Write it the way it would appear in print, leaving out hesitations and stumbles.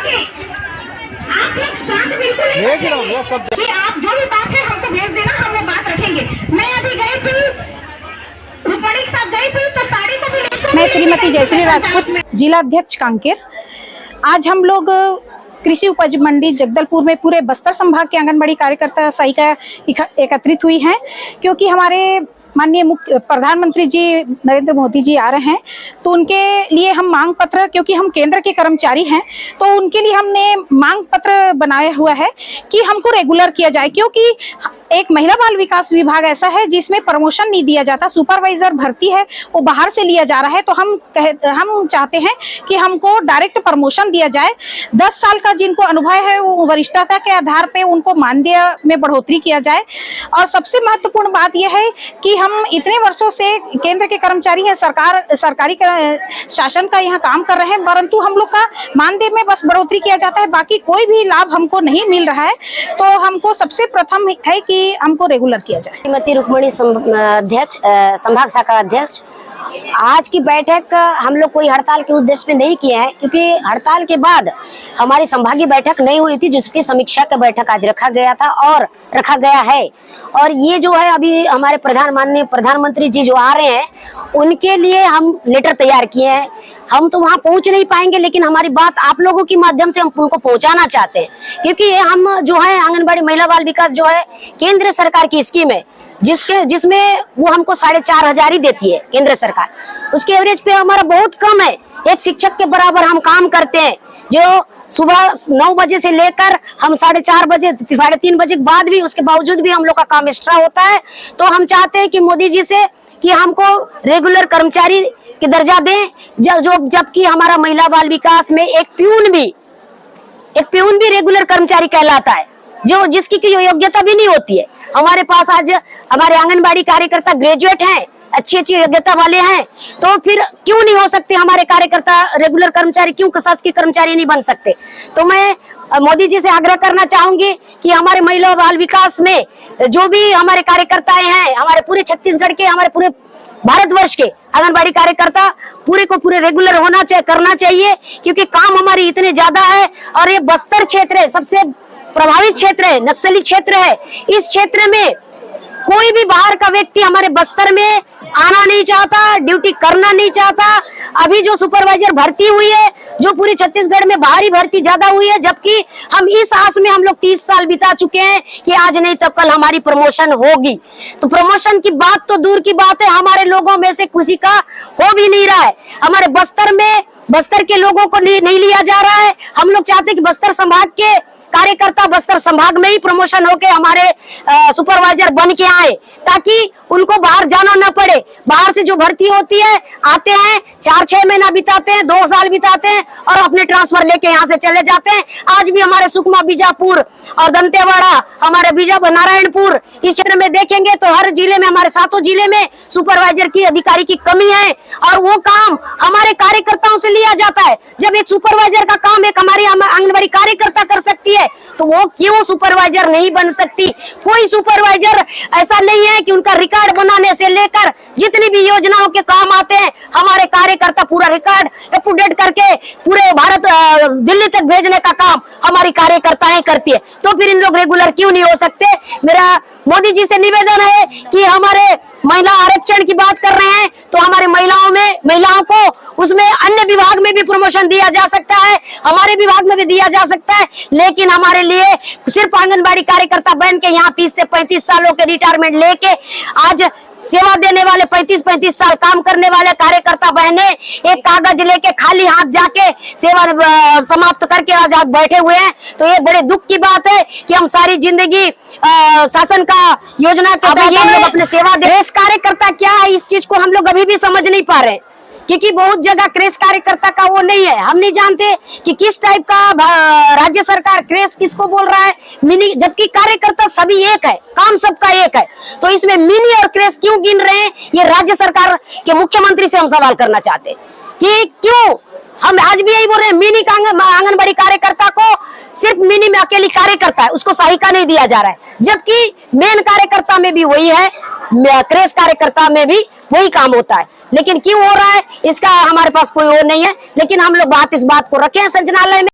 आप लोग शांत बिल्कुल कि आप जो भी बात है हमको भेज देना, हम वो बात रखेंगे। मैं अभी गई थी, रुक्मणी के साथ गई थी तो साड़ी को भी। मैं श्रीमती जयश्री राजपूत, जिला अध्यक्ष कांकेर। आज हम लोग कृषि उपज मंडी जगदलपुर में पूरे बस्तर संभाग के आंगनबाड़ी कार्यकर्ता सहायिका एकत्रित हुई हैं, क्योंकि हमारे माननीय मुख्य प्रधानमंत्री जी नरेंद्र मोदी जी आ रहे हैं, तो उनके लिए हम मांग पत्र, क्योंकि हम केंद्र के कर्मचारी हैं, तो उनके लिए हमने मांग पत्र बनाया हुआ है कि हमको रेगुलर किया जाए। क्योंकि एक महिला बाल विकास विभाग ऐसा है जिसमें प्रमोशन नहीं दिया जाता, सुपरवाइजर भर्ती है वो बाहर से लिया जा रहा है, तो हम चाहते हैं कि हमको डायरेक्ट प्रमोशन दिया जाए। 10 साल का जिनको अनुभव है वो वरिष्ठता के आधार पे उनको मानदेय में बढ़ोतरी किया जाए। और सबसे महत्वपूर्ण बात यह है कि हम इतने वर्षों से केंद्र के कर्मचारी हैं, सरकारी शासन का यहाँ काम कर रहे हैं, परंतु हम लोग का मानदेय में बस बढ़ोतरी किया जाता है, बाकी कोई भी लाभ हमको नहीं मिल रहा है। तो हमको सबसे प्रथम है कि हमको रेगुलर किया जाए। श्रीमती रुक्मणी अध्यक्ष, संभाग शाखा अध्यक्ष, आज की बैठक हम लोग कोई हड़ताल के उद्देश्य में नहीं किए हैं, क्योंकि हड़ताल के बाद हमारी संभागीय बैठक नहीं हुई थी, जिसकी समीक्षा का बैठक आज रखा गया था और रखा गया है। और ये जो है अभी हमारे माननीय प्रधानमंत्री जी जो आ रहे हैं, उनके लिए हम लेटर तैयार किए हैं। हम तो वहां पहुंच नहीं पाएंगे, लेकिन हमारी बात आप लोगों के माध्यम से हम उनको पहुंचाना चाहते हैं, क्योंकि ये हम जो है आंगनबाड़ी महिला बाल विकास जो है केंद्र सरकार की स्कीम है, जिसमें वो हमको 4,500 ही देती है केंद्र सरकार। उसके एवरेज पे हमारा बहुत कम है, एक शिक्षक के बराबर हम काम करते हैं, जो सुबह 9 बजे से लेकर हम 4:30 बजे 3:30 बजे के बाद भी, उसके बावजूद भी हम लोग का काम एक्स्ट्रा होता है। तो हम चाहते हैं कि मोदी जी से कि हमको रेगुलर कर्मचारी के दर्जा दें, जबकि हमारा महिला बाल विकास में एक प्यून भी रेगुलर कर्मचारी कहलाता है, जिसकी योग्यता भी नहीं होती है। हमारे पास आज हमारे आंगनबाड़ी कार्यकर्ता ग्रेजुएट हैं, अच्छी योग्यता वाले हैं, तो फिर क्यों नहीं हो सकते हमारे कार्यकर्ता रेगुलर कर्मचारी, क्यों शासकीय कर्मचारी नहीं बन सकते? तो मैं मोदी जी से आग्रह करना चाहूंगी कि हमारे महिला बाल विकास में जो भी हमारे कार्यकर्ताएं हैं, हमारे पूरे छत्तीसगढ़ के, हमारे पूरे भारतवर्ष के आंगनबाड़ी कार्यकर्ता पूरे को पूरे रेगुलर करना चाहिए, क्योंकि काम हमारी इतने ज्यादा है। और ये बस्तर क्षेत्र है, सबसे प्रभावित क्षेत्र है, नक्सली क्षेत्र है। इस क्षेत्र में कोई भी बाहर का व्यक्ति हमारे बस्तर में आना नहीं चाहता, ड्यूटी करना नहीं चाहता। अभी जो सुपरवाइजर भर्ती हुई है, जो पूरी छत्तीसगढ़ में बाहरी भर्ती ज्यादा हुई है, जबकि हम इस आस में हम लोग 30 साल बिता चुके हैं कि आज नहीं तो कल हमारी प्रमोशन होगी। तो प्रमोशन की बात तो दूर की बात है, हमारे लोगों में से किसी का हो भी नहीं रहा है। हमारे बस्तर के लोगों को नहीं लिया जा रहा है। हम लोग चाहते हैं कि बस्तर संभाग के कार्यकर्ता बस्तर संभाग में ही प्रमोशन होके हमारे सुपरवाइजर बन के आए, ताकि उनको बाहर जाना ना पड़े। बाहर से जो भर्ती होती है, आते हैं 4-6 महीना बिताते हैं, 2 साल बिताते हैं और अपने ट्रांसफर लेके यहाँ से चले जाते हैं। आज भी हमारे सुकमा, बीजापुर और दंतेवाड़ा, हमारे नारायणपुर इस क्षेत्र में देखेंगे तो हर जिले में, हमारे 7 जिले में सुपरवाइजर की, अधिकारी की कमी है, और वो काम हमारे कार्यकर्ताओं से लिया जाता है। जब एक सुपरवाइजर का काम एक हमारी आंगनबाड़ी कार्यकर्ता कर सकती है, तो वो क्यों सुपरवाइजर नहीं बन सकती? कोई सुपरवाइजर ऐसा नहीं है कि उनका रिकॉर्ड बनाने से लेकर जितनी भी योजनाओं के काम आते हैं, हमारे कार्यकर्ता पूरा रिकॉर्ड अप टू डेट करके पूरे भारत दिल्ली तक भेजने का काम हमारी कार्यकर्ताएं करती है। तो फिर इन लोग रेगुलर क्यों नहीं हो सकते? मेरा मोदी जी से निवेदन है कि हमारे महिला आरक्षण की बात कर रहे हैं, तो हमारे महिलाओं को उसमें अन्य विभाग में भी प्रमोशन दिया जा सकता है, हमारे विभाग में भी दिया जा सकता है। लेकिन हमारे लिए सिर्फ आंगनबाड़ी कार्यकर्ता बन के यहाँ 30 से 35 सालों के रिटायरमेंट लेके आज सेवा देने वाले 35-35 साल काम करने वाले कार्यकर्ता बहने एक कागज लेके खाली हाथ जाके सेवा समाप्त करके आज बैठे हुए हैं। तो ये बड़े दुख की बात है कि हम सारी जिंदगी शासन का योजना के तहत हम लोग अपने सेवा दे। कार्यकर्ता क्या है, इस चीज को हम लोग अभी भी समझ नहीं पा रहे, क्योंकि बहुत जगह क्रेश कार्यकर्ता का वो नहीं है। हम नहीं जानते कि किस टाइप का राज्य सरकार क्रेश किसको बोल रहा है, मिनी, जबकि कार्यकर्ता सभी एक है, काम सबका एक है। तो इसमें मिनी और क्रेश क्यों गिन रहे हैं? ये राज्य सरकार के मुख्यमंत्री से हम सवाल करना चाहते हैं कि क्यों हम आज भी यही बोल रहे हैं। मिनी आंगनबाड़ी कार्यकर्ता को सिर्फ मिनी में अकेली कार्यकर्ता है, उसको सहायिका नहीं दिया जा रहा है, जबकि मेन कार्यकर्ता में भी वही है, क्रेश कार्यकर्ता में भी वही काम होता है। लेकिन क्यों हो रहा है इसका हमारे पास कोई और नहीं है। लेकिन हम लोग इस बात को रखे हैं संचालनालय में।